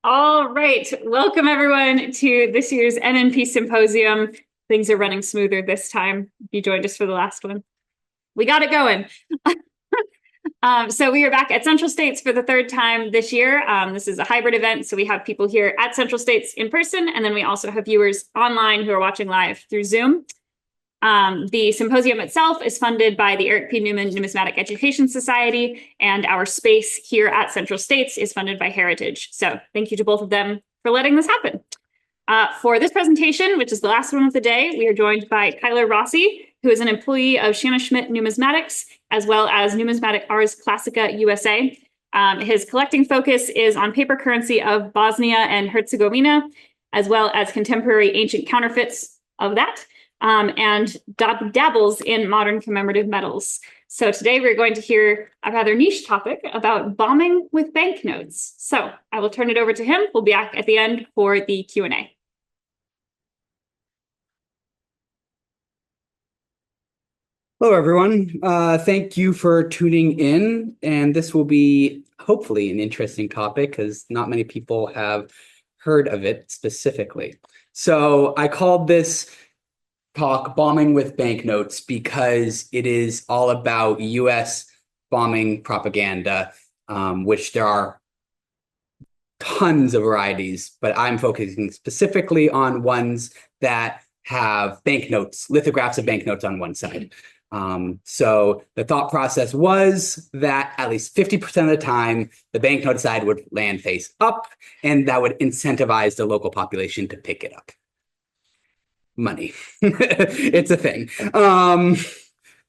All right. Welcome everyone to this year's NNP Symposium. Things are running smoother this time. You joined us for the last one. We got it going. So we are back at Central States for the third time this year. This is a hybrid event, so we have people here at Central States in person, and then we also have viewers online who are watching live through Zoom. The symposium itself is funded by the Eric P. Newman Numismatic Education Society, and our space here at Central States is funded by Heritage. So thank you to both of them for letting this happen. For this presentation, which is the last one of the day, we are joined by Kyler Rossi, who is an employee of Shanna Schmidt Numismatics, as well as Numismatic Ars Classica USA. His collecting focus is on paper currency of Bosnia and Herzegovina, as well as contemporary ancient counterfeits of that, and dabbles in modern commemorative metals. So today we're going to hear a rather niche topic about bombing with banknotes. So I will turn it over to him. We'll be back at the end for the Q&A. Hello, everyone. Thank you for tuning in. And this will be hopefully an interesting topic because not many people have heard of it specifically. So I called this talk Bombing with Banknotes because it is all about US bombing propaganda, which there are tons of varieties, but I'm focusing specifically on ones that have banknotes, lithographs of banknotes on one side. So the thought process was that at least 50% of the time, the banknote side would land face up, and that would incentivize the local population to pick it up. Money. It's a thing.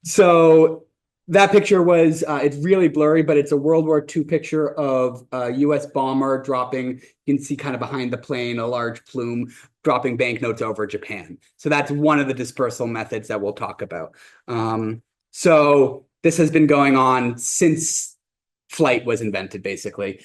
So that picture was, it's really blurry, but it's a World War II picture of a US bomber dropping, you can see kind of behind the plane, a large plume, dropping banknotes over Japan. So that's one of the dispersal methods that we'll talk about. So this has been going on since flight was invented, basically.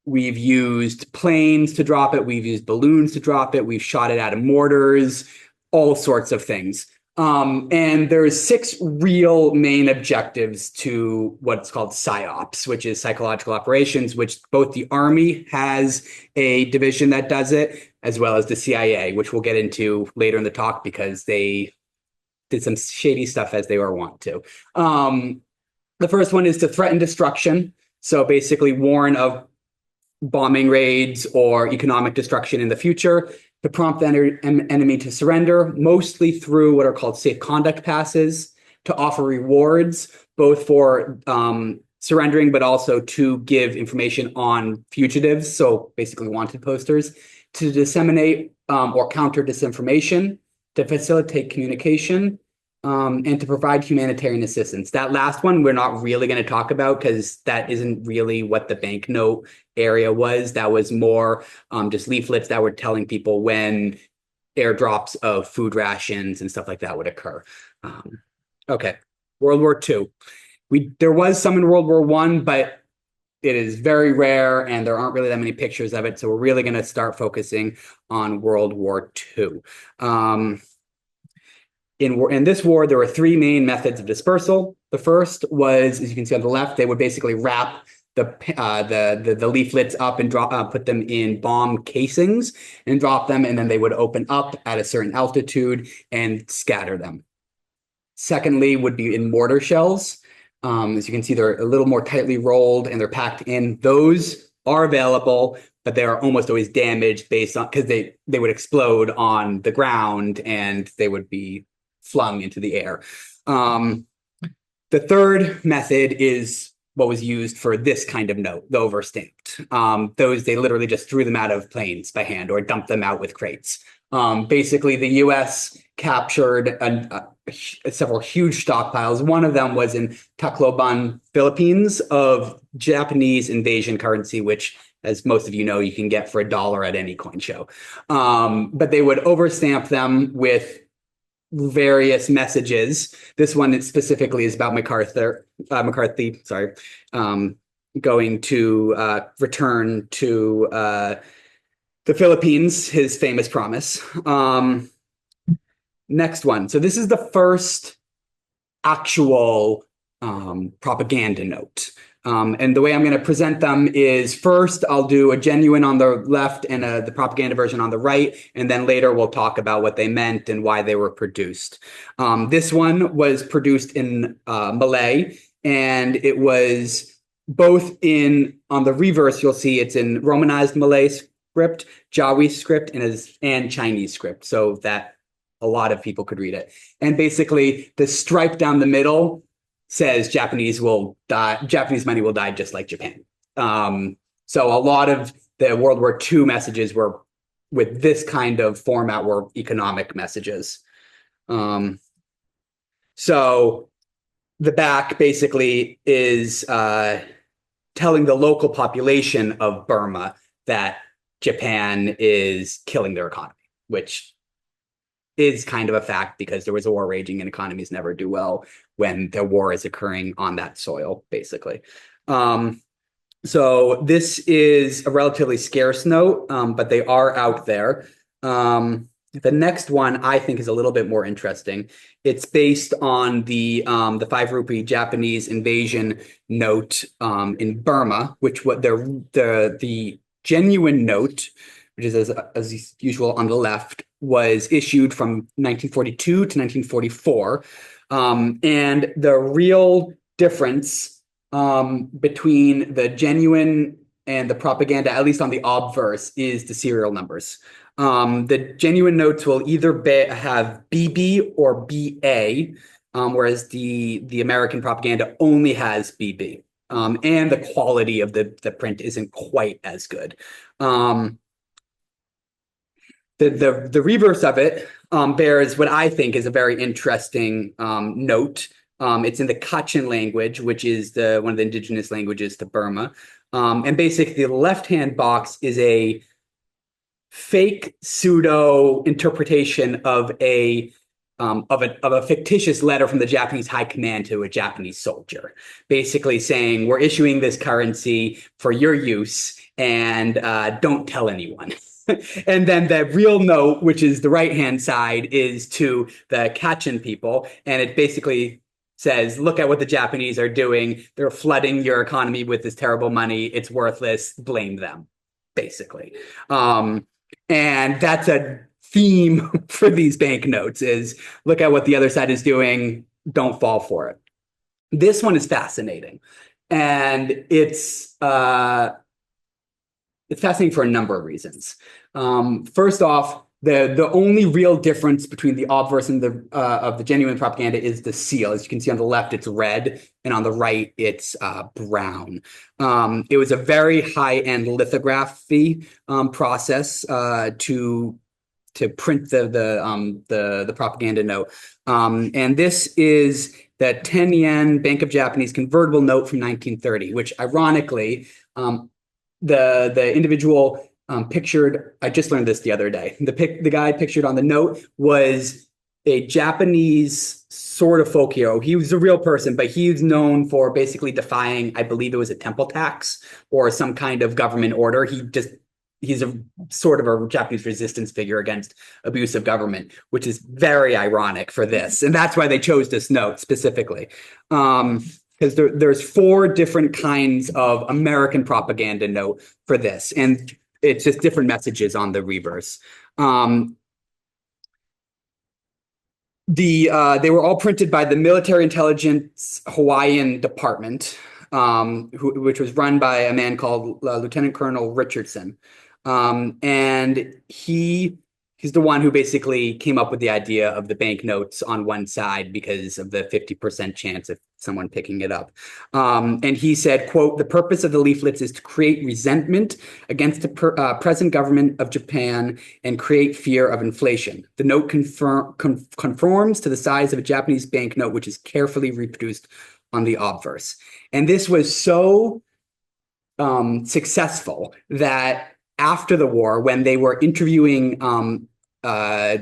We've used planes to drop it. We've used balloons to drop it. We've shot it out of mortars, all sorts of things. And there's 6 real main objectives to what's called psyops, which is psychological operations, which both the Army has a division that does it, as well as the CIA, which we'll get into later in the talk because they did some shady stuff as they were wont to. The first one is to threaten destruction. So basically warn of bombing raids or economic destruction in the future, to prompt the enemy to surrender, mostly through what are called safe conduct passes, to offer rewards, both for surrendering, but also to give information on fugitives, so basically wanted posters, to disseminate or counter disinformation, to facilitate communication, and to provide humanitarian assistance. That last one we're not really going to talk about because that isn't really what the banknote area was. That was more just leaflets that were telling people when airdrops of food rations and stuff like that would occur. Okay, World War II. There was some in World War I, but it is very rare and there aren't really that many pictures of it. So we're really going to start focusing on World War II. In this war, there were 3 main methods of dispersal. The first was, as you can see on the left, they would basically wrap the leaflets up and put them in bomb casings and drop them, and then they would open up at a certain altitude and scatter them. Secondly, would be in mortar shells. As you can see, they're a little more tightly rolled and they're packed in. Those are available, but they are almost always damaged based on because they would explode on the ground and they would be flung into the air. The third method is what was used for this kind of note, the overstamped. Those, they literally just threw them out of planes by hand or dumped them out with crates. Basically, the US captured several huge stockpiles. One of them was in Tacloban, Philippines, of Japanese invasion currency, which, as most of you know, you can get for $1 at any coin show. But they would overstamp them with various messages. This one specifically is about McCarthy, going to return to the Philippines, his famous promise. Next one. So this is the first actual propaganda note. And the way I'm going to present them is first, I'll do a genuine on the left and the propaganda version on the right. And then later we'll talk about what they meant and why they were produced. This one was produced in Malay, and it was both on the reverse, you'll see it's in Romanized Malay script, Jawi script, and Chinese script, so that a lot of people could read it. And basically, the stripe down the middle says Japanese money will die just like Japan. So a lot of the World War II messages were with this kind of format, were economic messages. So the back basically is telling the local population of Burma that Japan is killing their economy, which is kind of a fact because there was a war raging and economies never do well when the war is occurring on that soil, basically. So this is a relatively scarce note, but they are out there. The next one I think is a little bit more interesting. It's based on the 5 rupee Japanese invasion note in Burma, which what the genuine note, which is as usual on the left, was issued from 1942 to 1944. And the real difference between the genuine and the propaganda, at least on the obverse, is the serial numbers. The genuine notes will either have BB or BA, whereas the American propaganda only has BB. And the quality of the print isn't quite as good. The reverse of it bears what I think is a very interesting note. It's in the Kachin language, which is one of the indigenous languages to Burma. And basically, the left-hand box is a fake pseudo interpretation of a fictitious letter from the Japanese high command to a Japanese soldier, basically saying, we're issuing this currency for your use and don't tell anyone. And then the real note, which is the right-hand side, is to the Kachin people. And it basically says, look at what the Japanese are doing. They're flooding your economy with this terrible money. It's worthless. Blame them, basically. And that's a theme for these banknotes is look at what the other side is doing. Don't fall for it. This one is fascinating. And it's fascinating for a number of reasons. First off, the only real difference between the obverse and of the genuine propaganda is the seal. As you can see on the left, it's red, and on the right, it's brown. It was a very high-end lithography process to print the propaganda note. And this is the 10 yen Bank of Japanese convertible note from 1930, which ironically, the individual pictured, I just learned this the other day. The guy pictured on the note was a Japanese sort of folk hero. He was a real person, but he was known for basically defying, I believe it was a temple tax or some kind of government order. He's a sort of a Japanese resistance figure against abusive government, which is very ironic for this. And that's why they chose this note specifically. Because there's 4 different kinds of American propaganda note for this. And it's just different messages on the reverse. They were all printed by the Military Intelligence Hawaiian Department, which was run by a man called Lieutenant Colonel Richardson. And he's the one who basically came up with the idea of the banknotes on one side because of the 50% chance of someone picking it up. And he said, quote, the purpose of the leaflets is to create resentment against the present government of Japan and create fear of inflation. The note conforms to the size of a Japanese banknote, which is carefully reproduced on the obverse. And this was so successful that after the war, when they were interviewing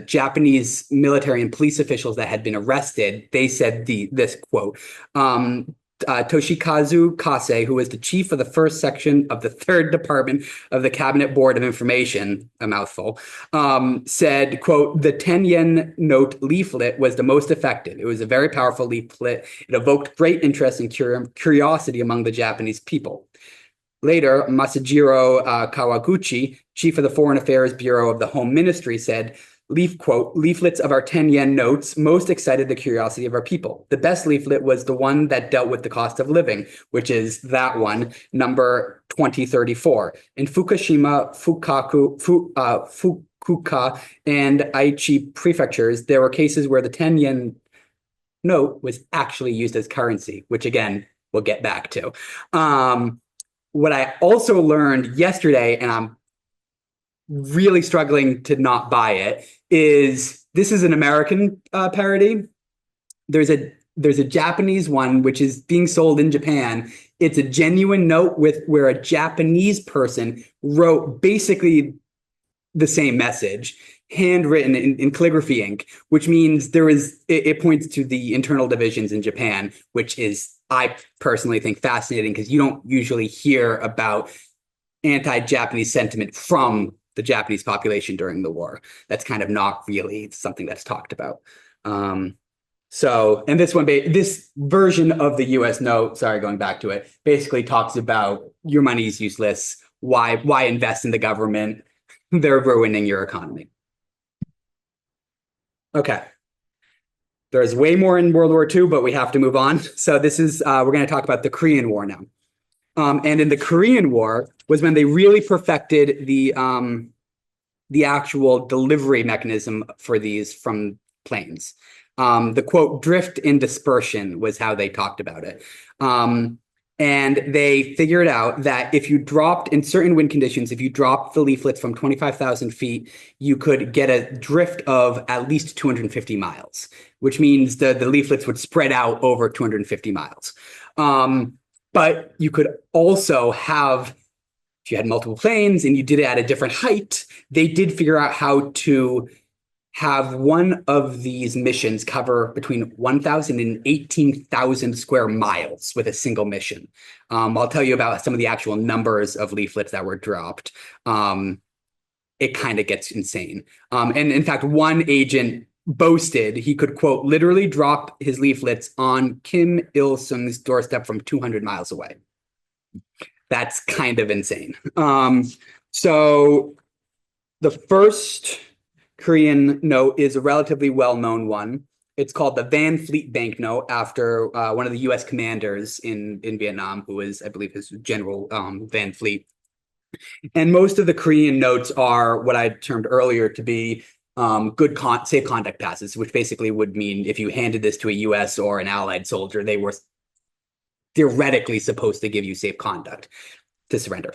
Japanese military and police officials that had been arrested, they said this quote, Toshikazu Kase, who was the chief of the first section of the third department of the Cabinet Board of Information, a mouthful, said, quote, "The 10 yen note leaflet was the most effective. It was a very powerful leaflet. It evoked great interest and curiosity among the Japanese people." Later, Masajiro Kawaguchi, chief of the Foreign Affairs Bureau of the Home Ministry, said, quote, "Leaflets of our 10 yen notes most excited the curiosity of our people. The best leaflet was the one that dealt with the cost of living, which is that one, number 2034. In Fukushima, Fukuoka, and Aichi prefectures, there were cases where the 10 yen note was actually used as currency, which again, we'll get back to. What I also learned yesterday, and I'm really struggling to not buy it, is this is an American parody. There's a Japanese one which is being sold in Japan. It's a genuine note where a Japanese person wrote basically the same message, handwritten in calligraphy ink, which means it points to the internal divisions in Japan, which is, I personally think, fascinating because you don't usually hear about anti-Japanese sentiment from the Japanese population during the war. That's kind of not really something that's talked about. And this version of the US note, sorry, going back to it, basically talks about your money's useless. Why invest in the government? They're ruining your economy. Okay. There's way more in World War II, but we have to move on. So this is, we're going to talk about the Korean War now. And in the Korean War was when they really perfected the actual delivery mechanism for these from planes. The quote, drift and dispersion was how they talked about it. And they figured out that if you dropped, in certain wind conditions, if you dropped the leaflets from 25,000 feet, you could get a drift of at least 250 miles, which means the leaflets would spread out over 250 miles. But you could also have, if you had multiple planes and you did it at a different height, they did figure out how to have one of these missions cover between 1,000 and 18,000 square miles with a single mission. I'll tell you about some of the actual numbers of leaflets that were dropped. It kind of gets insane. And in fact, one agent boasted he could, quote, literally drop his leaflets on Kim Il-sung's doorstep from 200 miles away. That's kind of insane. So the first Korean note is a relatively well-known one. It's called the Van Fleet banknote after one of the U.S. commanders in Vietnam, who is, I believe, his General Van Fleet. And most of the Korean notes are what I termed earlier to be good safe conduct passes, which basically would mean if you handed this to a U.S. or an Allied soldier, they were theoretically supposed to give you safe conduct to surrender.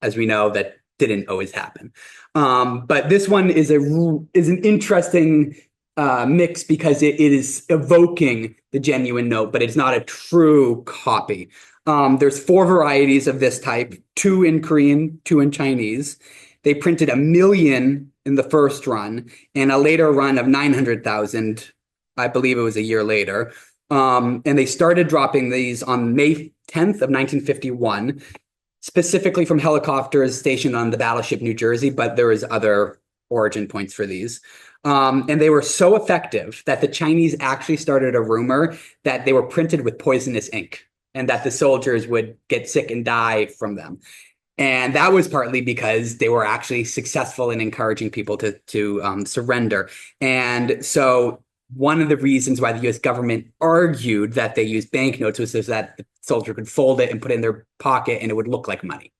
As we know, that didn't always happen. But this one is an interesting mix because it is evoking the genuine note, but it's not a true copy. There's 4 varieties of this type, 2 in Korean, 2 in Chinese. They printed 1 million in the first run and a later run of 900,000. I believe it was a year later. And they started dropping these on May 10th of 1951, specifically from helicopters stationed on the battleship New Jersey, but there was other origin points for these. And they were so effective that the Chinese actually started a rumor that they were printed with poisonous ink and that the soldiers would get sick and die from them. And that was partly because they were actually successful in encouraging people to surrender. And so one of the reasons why the U.S. government argued that they used banknotes was so that the soldier could fold it and put it in their pocket and it would look like money.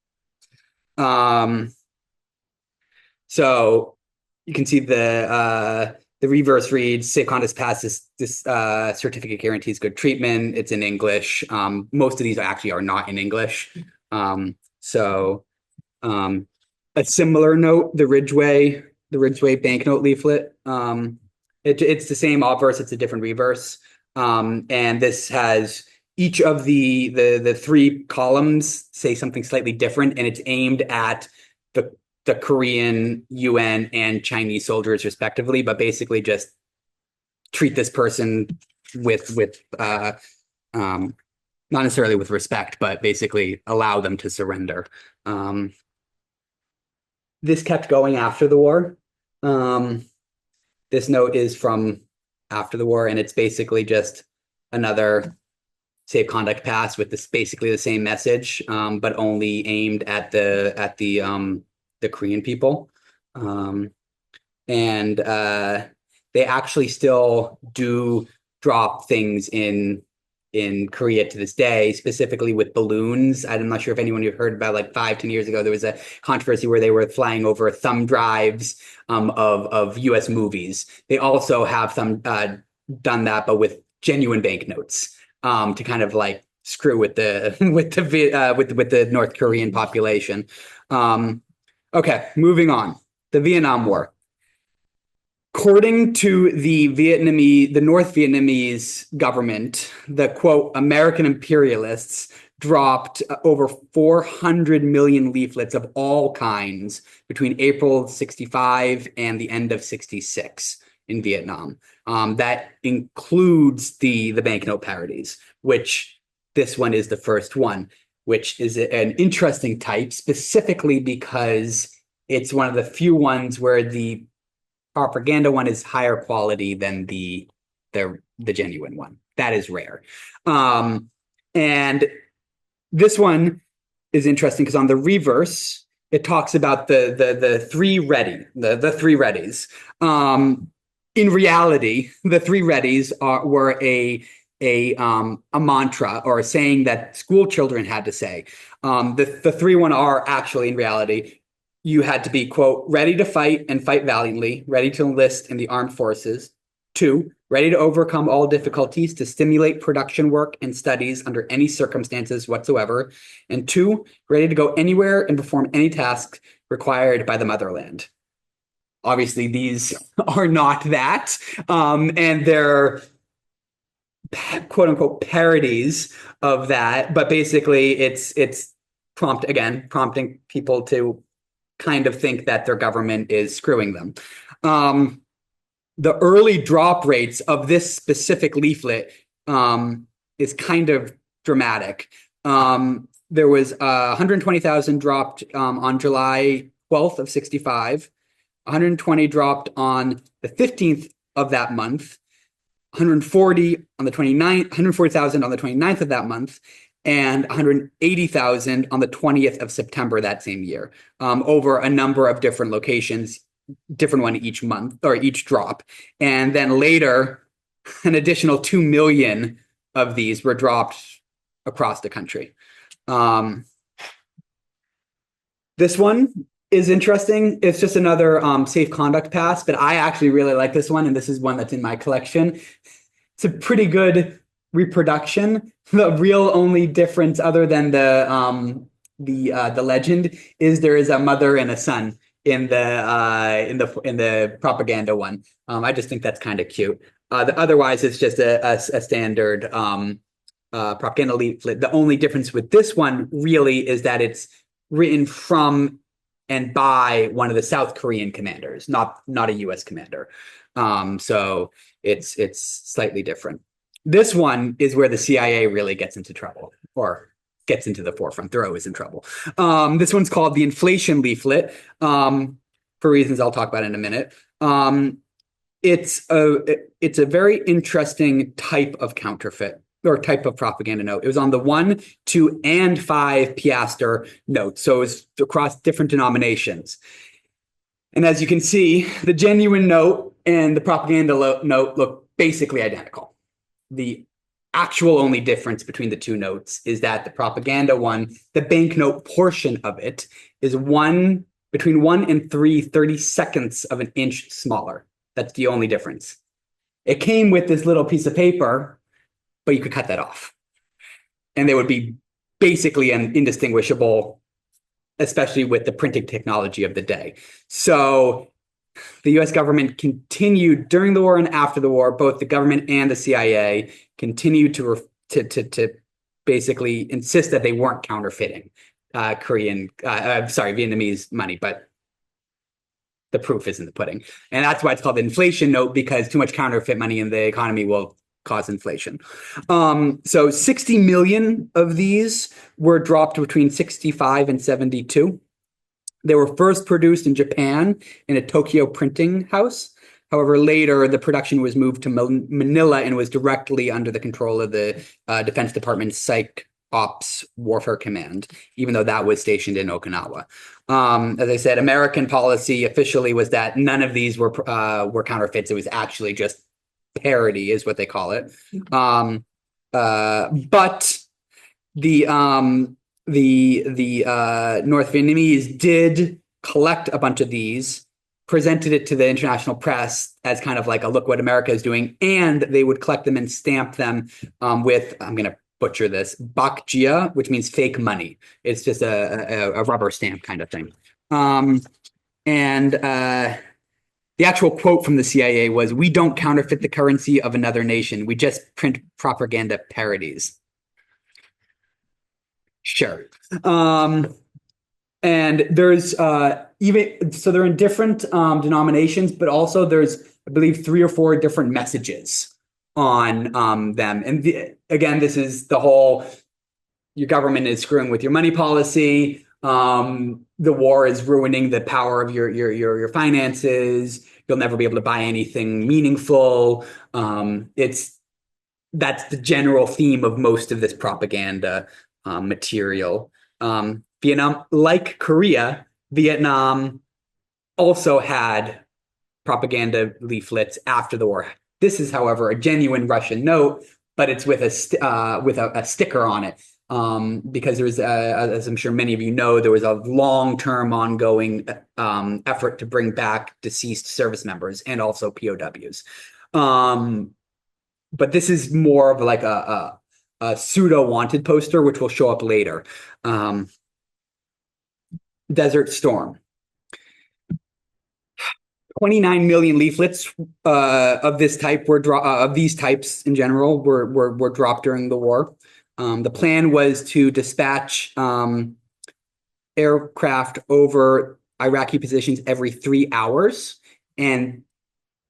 So you can see the reverse reads, safe conduct pass, this certificate guarantees good treatment. It's in English. Most of these actually are not in English. A similar note, the Ridgeway banknote leaflet. It's the same obverse, it's a different reverse. And this has each of the 3 columns say something slightly different, and it's aimed at the Korean, UN, and Chinese soldiers respectively, but basically just treat this person with not necessarily with respect, but basically allow them to surrender. Um, this kept going after the war. Um, this note is from after the war, and it's basically just another safe conduct pass with this basically the same message, but only aimed at the Korean people. Um, and they actually still do drop things in Korea to this day, specifically with balloons. I'm not sure if anyone you've heard about, like 5-10 years ago, there was a controversy where they were flying over thumb drives of US movies. They also have done that, but with genuine banknotes to kind of like screw with the with the North Korean population. Okay, moving on. The Vietnam War. According to the North Vietnamese government, the quote, American imperialists dropped over 400 million leaflets of all kinds between April 65 and the end of 66 in Vietnam. That includes the banknote parodies, which this one is the first one, which is an interesting type, specifically because it's one of the few ones where the propaganda one is higher quality than the genuine one. That is rare. And this one is interesting because on the reverse, it talks about the three three readies. In reality, the three readies were a mantra or a saying that school children had to say. The three one are actually in reality, you had to be, quote, ready to fight and fight valiantly, ready to enlist in the armed forces. 2, ready to overcome all difficulties to stimulate production work and studies under any circumstances whatsoever. And 2, ready to go anywhere and perform any task required by the motherland. Obviously, these are not that. And they're quote unquote parodies of that. But basically, it's prompting people to kind of think that their government is screwing them. The early drop rates of this specific leaflet is kind of dramatic. There was 120,000 dropped on July 12th of 65. 120 dropped on the 15th of that month. 140 on the 29th, 140,000 on the 29th of that month, and 180,000 on the 20th of September that same year, over a number of different locations, different one each month or each drop. And then later, an additional 2 million of these were dropped across the country. This one is interesting. It's just another safe conduct pass, but I actually really like this one, and this is one that's in my collection. It's a pretty good reproduction. The real only difference, other than the legend, is there is a mother and a son in the propaganda one. I just think that's kind of cute. Otherwise, it's just a standard propaganda leaflet. The only difference with this one really is that it's written from and by one of the South Korean commanders, not a U.S. commander. So it's slightly different. This one is where the CIA really gets into trouble, or gets into the forefront. They're always in trouble. This one's called the inflation leaflet, for reasons I'll talk about in a minute. It's a very interesting type of counterfeit, or type of propaganda note. It was on the 1, 2, and 5 piaster notes. So it was across different denominations. And as you can see, the genuine note and the propaganda note look basically identical. The actual only difference between the two notes is that the propaganda one, the banknote portion of it, is between 1 and 30/32 of an inch smaller. That's the only difference. It came with this little piece of paper, but you could cut that off. And they would be basically indistinguishable, especially with the printing technology of the day. So the US government continued during the war and after the war, both the government and the CIA continued to basically insist that they weren't counterfeiting Vietnamese money, but the proof is in the pudding. And that's why it's called the inflation note, because too much counterfeit money in the economy will cause inflation. So 60 million of these were dropped between 65 and 72. They were first produced in Japan in a Tokyo printing house. However, later the production was moved to Manila and was directly under the control of the Defense Department's psyops warfare command, even though that was stationed in Okinawa. As I said, American policy officially was that none of these were counterfeits. It was actually just parody, is what they call it. But the North Vietnamese did collect a bunch of these, presented it to the international press as kind of like a look what America is doing, and they would collect them and stamp them with, I'm going to butcher this, bakjia, which means fake money. It's just a rubber stamp kind of thing. The actual quote from the CIA was, "We don't counterfeit the currency of another nation. We just print propaganda parodies." Sure. And there's even so they're in different denominations, but also there's, I believe, 3 or 4 different messages on them. And again, this is the whole, your government is screwing with your money policy. The war is ruining the power of your finances. You'll never be able to buy anything meaningful. That's the general theme of most of this propaganda material. Vietnam, like Korea, Vietnam also had propaganda leaflets after the war. This is, however, a genuine Russian note, but it's with a sticker on it. Because there was, as I'm sure many of you know, there was a long-term ongoing effort to bring back deceased service members and also POWs. But this is more of like a pseudo wanted poster, which will show up later. Desert Storm. 29 million leaflets of this type of these types in general were dropped during the war. The plan was to dispatch aircraft over Iraqi positions every 3 hours, and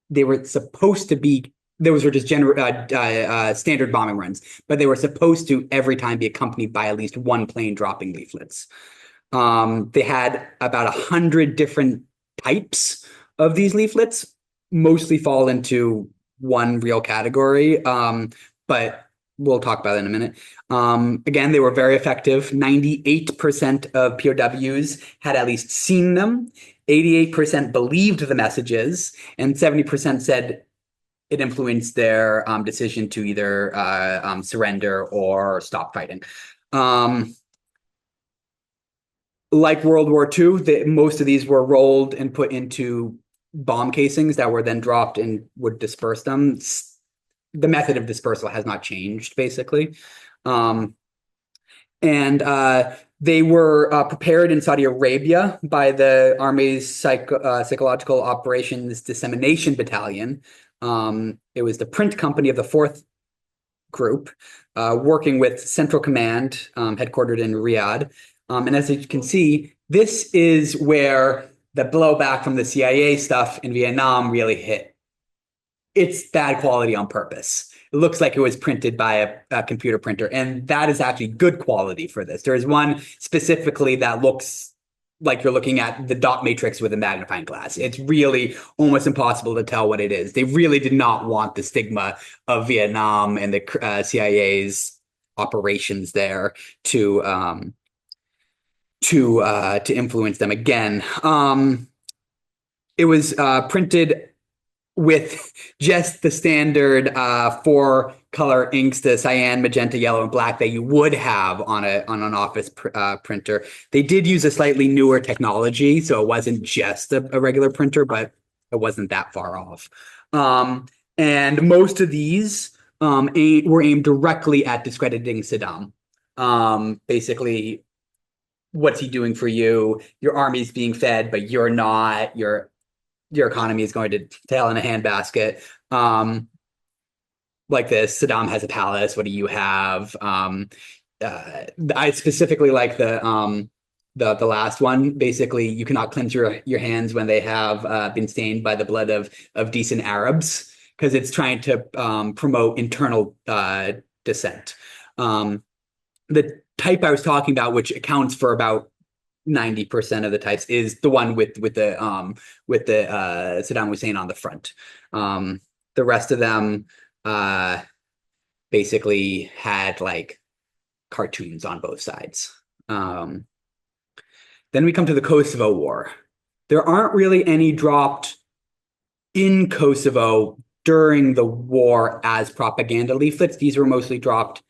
they were supposed to be, those were just standard bombing runs, but they were supposed to every time be accompanied by at least one plane dropping leaflets. They had about 100 different types of these leaflets, mostly fall into one real category, but we'll talk about it in a minute. Again, they were very effective. 98% of POWs had at least seen them. 88% believed the messages, and 70% said it influenced their decision to either surrender or stop fighting. Like World War II, most of these were rolled and put into bomb casings that were then dropped and would disperse them. The method of dispersal has not changed, basically. They were prepared in Saudi Arabia by the Army's Psychological Operations Dissemination Battalion. It was the print company of the 4th Group, working with Central Command, headquartered in Riyadh. And as you can see, this is where the blowback from the CIA stuff in Vietnam really hit. It's bad quality on purpose. It looks like it was printed by a computer printer, and that is actually good quality for this. There is one specifically that looks like you're looking at the dot matrix with a magnifying glass. It's really almost impossible to tell what it is. They really did not want the stigma of Vietnam and the CIA's operations there to influence them again. It was printed with just the standard 4 color inks, the cyan, magenta, yellow, and black that you would have on an office printer. They did use a slightly newer technology, so it wasn't just a regular printer, but it wasn't that far off. And most of these were aimed directly at discrediting Saddam. Basically, what's he doing for you? Your army's being fed, but you're not. Your economy is going to hell in a handbasket. Like this, Saddam has a palace. What do you have? I specifically like the last one. Basically, you cannot cleanse your hands when they have been stained by the blood of decent Arabs, because it's trying to promote internal dissent. The type I was talking about, which accounts for about 90% of the types, is the one with the Saddam Hussein on the front. The rest of them basically had like cartoons on both sides. Then we come to the Kosovo War. There aren't really any dropped in Kosovo during the war as propaganda leaflets. These were mostly dropped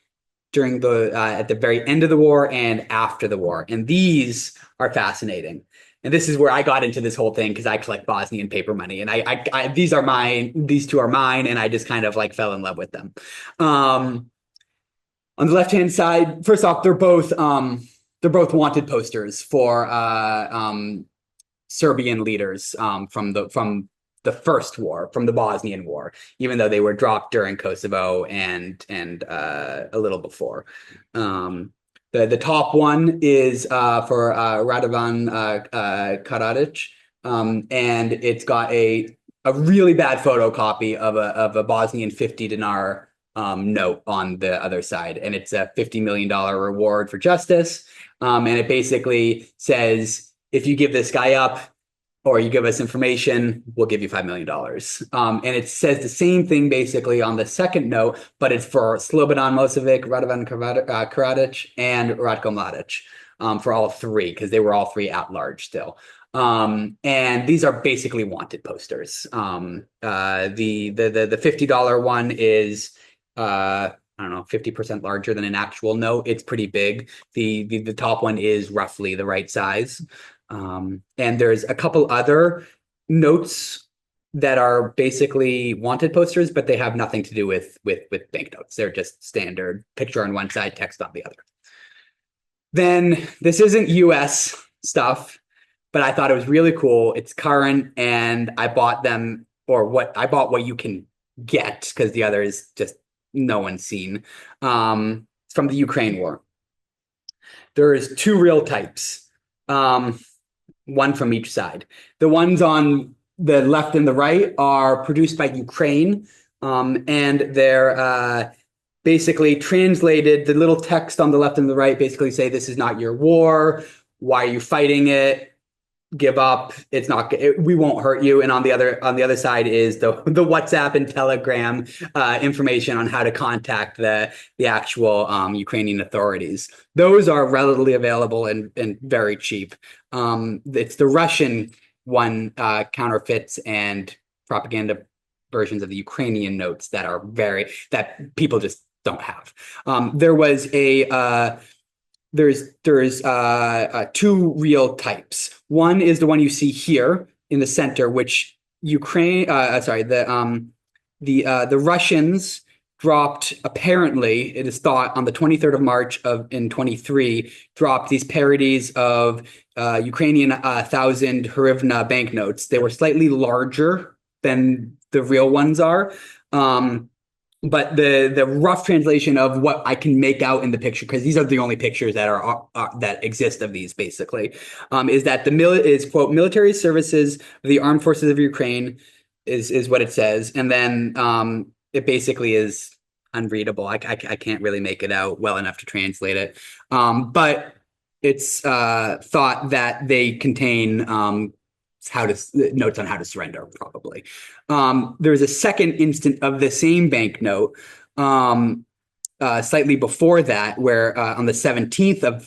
during the at the very end of the war and after the war. And these are fascinating. And this is where I got into this whole thing because I collect Bosnian paper money, and I these are mine. These two are mine, and I just kind of like fell in love with them. On the left-hand side, first off, they're both wanted posters for Serbian leaders from the first war, from the Bosnian War, even though they were dropped during Kosovo and a little before. The top one is for Radovan Karadzic, and it's got a really bad photocopy of a Bosnian 50 dinar note on the other side, and it's a $50 million reward for justice. And it basically says, if you give this guy up or you give us information, we'll give you $5 million. And it says the same thing basically on the second note, but it's for Slobodan Milosevic, Radovan Karadzic, and Ratko Mladic, for all three, because they were all three at large still. And these are basically wanted posters. The $50 one is I don't know, 50% larger than an actual note. It's pretty big. The top one is roughly the right size. And there's a couple other notes that are basically wanted posters, but they have nothing to do with banknotes. They're just standard picture on one side, text on the other. Then this isn't US stuff, but I thought it was really cool. It's current, and I bought them, I bought what you can get, because the other is just no one's seen. It's from the Ukraine war. There's two real types. One from each side. The ones on the left and the right are produced by Ukraine, and they're basically translated. The little text on the left and the right basically say, this is not your war. Why are you fighting it? Give up. It's not. We won't hurt you. And on the other side is the WhatsApp and Telegram information on how to contact the actual Ukrainian authorities. Those are relatively available and very cheap. It's the Russian one, counterfeits and propaganda versions of the Ukrainian notes that people just don't have. There's two real types. One is the one you see here in the center, which the Russians dropped, apparently, it is thought, on the 23rd of March in 23, dropped these parodies of Ukrainian 1,000 hryvnia banknotes. They were slightly larger than the real ones are. But the rough translation of what I can make out in the picture, because these are the only pictures that that exist of these, basically, is that quote, military services of the armed forces of Ukraine is what it says, and then it basically is unreadable. I can't really make it out well enough to translate it, but it's thought that they contain notes on how to surrender, probably. There's a second instant of the same banknote, slightly before that, where on the 17th the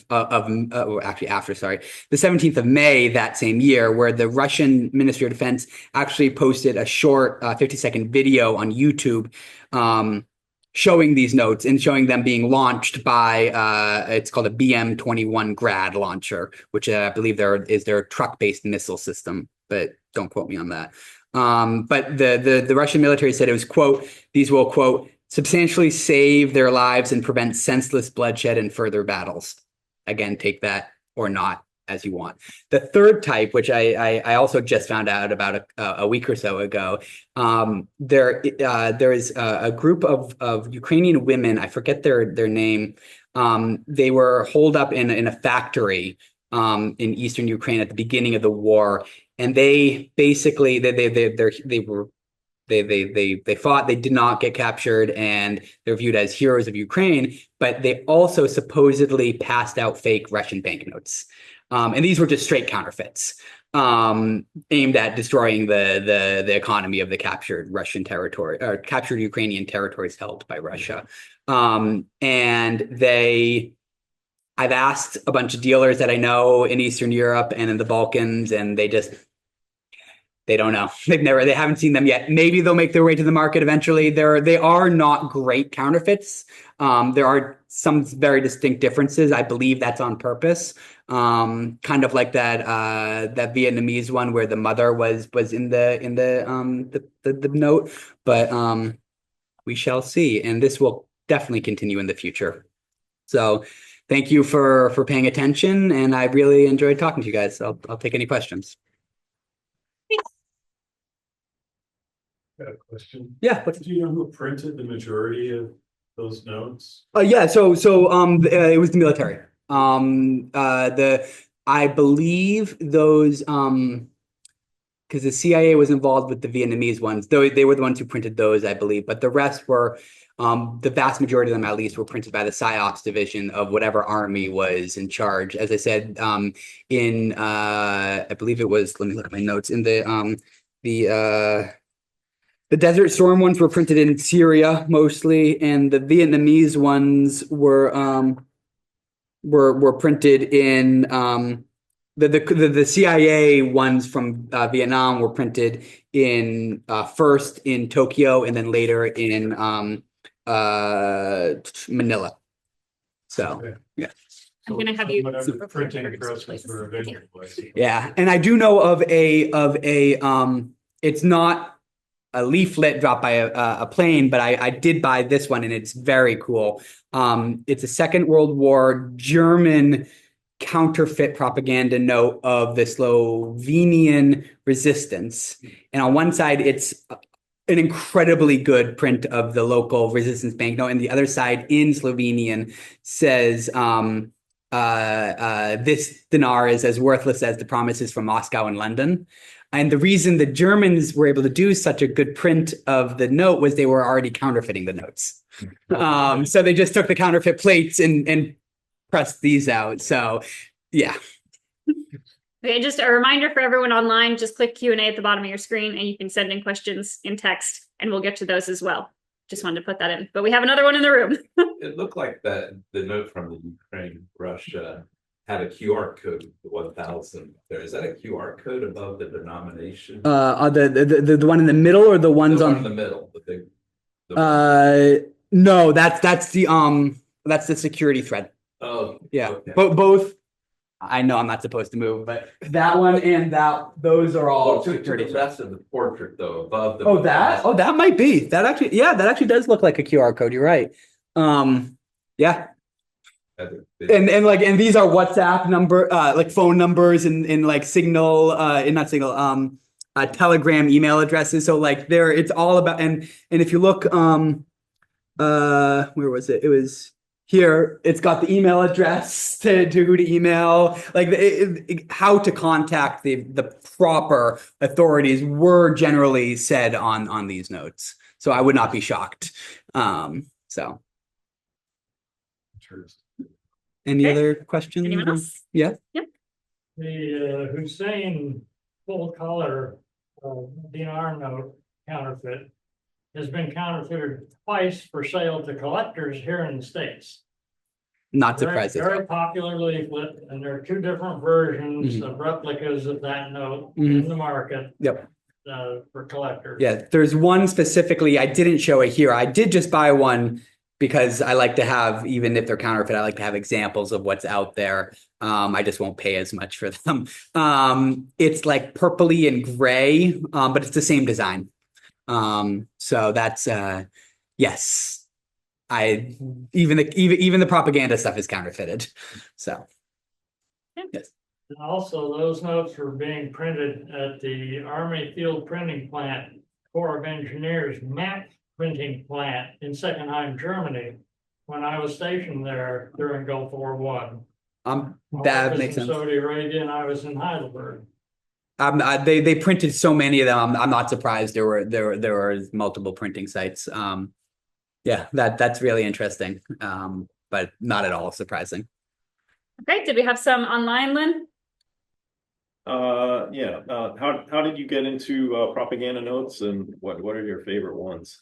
17th of May that same year, where the Russian Ministry of Defense actually posted a short 50-second video on YouTube showing these notes and showing them being launched by it's called a BM-21 Grad launcher, which I believe is their truck-based missile system, but don't quote me on that. But the Russian military said it was, quote, these will, quote, substantially save their lives and prevent senseless bloodshed and further battles. Again, take that or not as you want. The third type, which I also just found out about a week or so ago, there is a group of Ukrainian women. I forget their name. They were holed up in a factory in eastern Ukraine at the beginning of the war, and they basically they were They fought, they did not get captured, and they're viewed as heroes of Ukraine, but they also supposedly passed out fake Russian banknotes. And these were just straight counterfeits, aimed at destroying the economy of the captured Russian territory, or captured Ukrainian territories held by Russia. I've asked a bunch of dealers that I know in Eastern Europe and in the Balkans, and they don't know. They haven't seen them yet. Maybe they'll make their way to the market eventually. They are not great counterfeits. There are some very distinct differences. I believe that's on purpose. Kind of like that Vietnamese one where the mother was in the note. But we shall see, and this will definitely continue in the future. So thank you for paying attention, and I really enjoyed talking to you guys. I'll take any questions. Got a question. Yeah. Do you know who printed the majority of those notes? Yeah. So it was the military. I believe those because the CIA was involved with the Vietnamese ones. Though they were the ones who printed those, I believe. But the rest were the vast majority of them, at least, were printed by the psyops division of whatever army was in charge. As I said, I believe it was. Let me look at my notes. In the Desert Storm ones were printed in Syria mostly, and the Vietnamese ones were printed in the CIA ones from Vietnam were printed in first in Tokyo and then later in Manila. So Okay. yeah. I'm gonna have you Whatever printing presses were available. Yeah, and I do know of a it's not a leaflet dropped by a plane, but I did buy this one, and it's very cool. It's a Second World War German counterfeit propaganda note of the Slovenian resistance. And on one side, it's an incredibly good print of the local resistance banknote, and the other side in Slovenian says this dinar is as worthless as the promises from Moscow and London. And the reason the Germans were able to do such a good print of the note was they were already counterfeiting the notes. So they just took the counterfeit plates and pressed these out. So yeah. Okay, just a reminder for everyone online, just click Q&A at the bottom of your screen and you can send in questions in text and we'll get to those as well. Just wanted to put that in. But we have another one in the room. It looked like the note from the Ukraine, Russia had a QR code, the 1000 there. Is that a QR code above the denomination? The one in the middle or the ones The one on in the middle, the big. no, that's the security thread. Oh, Yeah. okay. Both. I know I'm not supposed to move, but that one and those are all security The threads. rest of the portrait though, above the. That might be. That actually does look like a QR code. You're right. Yeah. And these are WhatsApp number, like phone numbers and like Signal, not Signal, Telegram email addresses. So like it's all about, and if you look, where was it? It was here. It's got the email address to who to email, like how to contact the proper authorities were generally said on these notes. So I would not be shocked. So. Any other questions? Anyone else? Yeah. Yep. The Hussein full color dinar note counterfeit has been counterfeited twice for sale to collectors here in the States. Not surprised. Very popular leaflet, and there are two different versions of replicas of that note in the market. Yep. For collectors. Yeah, there's one specifically. I didn't show it here. I did just buy one because I like to have, even if they're counterfeit, I like to have examples of what's out there. I just won't pay as much for them. It's like purpley and gray, but it's the same design. So that's yes. Even the propaganda stuff is counterfeited. So yes. And also, those notes were being printed at the Army Field Printing Plant, Corps of Engineers map printing plant in Seckenheim, Germany, when I was stationed there during Gulf War I. That makes sense. Saudi Arabia, and I was in Heidelberg. They printed so many of them. I'm not surprised there were multiple printing sites. Yeah, that's really interesting. But not at all surprising. Okay, did we have some online, Lynn? Yeah. How did you get into propaganda notes, and what are your favorite ones?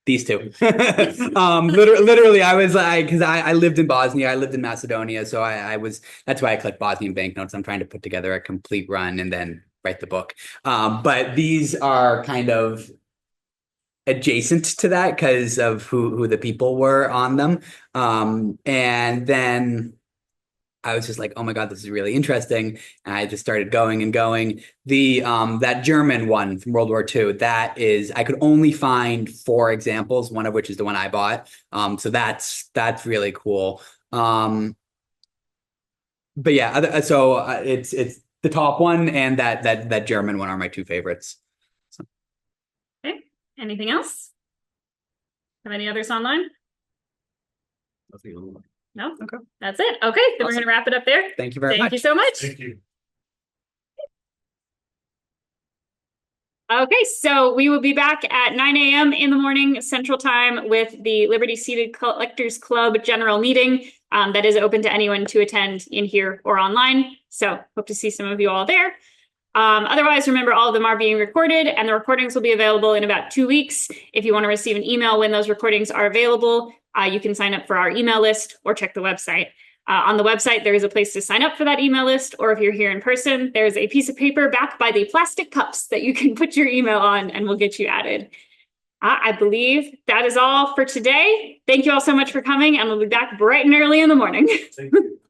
These two. Literally, I was like, because I lived in Bosnia, I lived in Macedonia, so that's why I clicked Bosnian banknotes. I'm trying to put together a complete run and then write the book. But these are kind of adjacent to that because of who the people were on them. And then I was just like, oh my God, this is really interesting. And I just started going and going. That German one from World War II, I could only find 4 examples, one of which is the one I bought. So that's really cool. But yeah, so it's the top one and that German one are my 2 favorites. So. Okay, anything else? Have any others online? Nothing online. No? Okay. That's it. Okay, then we're Awesome. going to wrap it up there. Thank you very much. Thank you so much. Thank you. Okay, so we will be back at 9 a.m. in the morning Central Time with the Liberty Seated Collectors Club general meeting that is open to anyone to attend in here or online. So hope to see some of you all there. Otherwise, remember all of them are being recorded and the recordings will be available in about 2 weeks. If you want to receive an email when those recordings are available, you can sign up for our email list or check the website. On the website, there is a place to sign up for that email list, or if you're here in person, there's a piece of paper backed by the plastic cups that you can put your email on and we'll get you added. I believe that is all for today. Thank you all so much for coming and we'll be back bright and early in the morning. Thank you.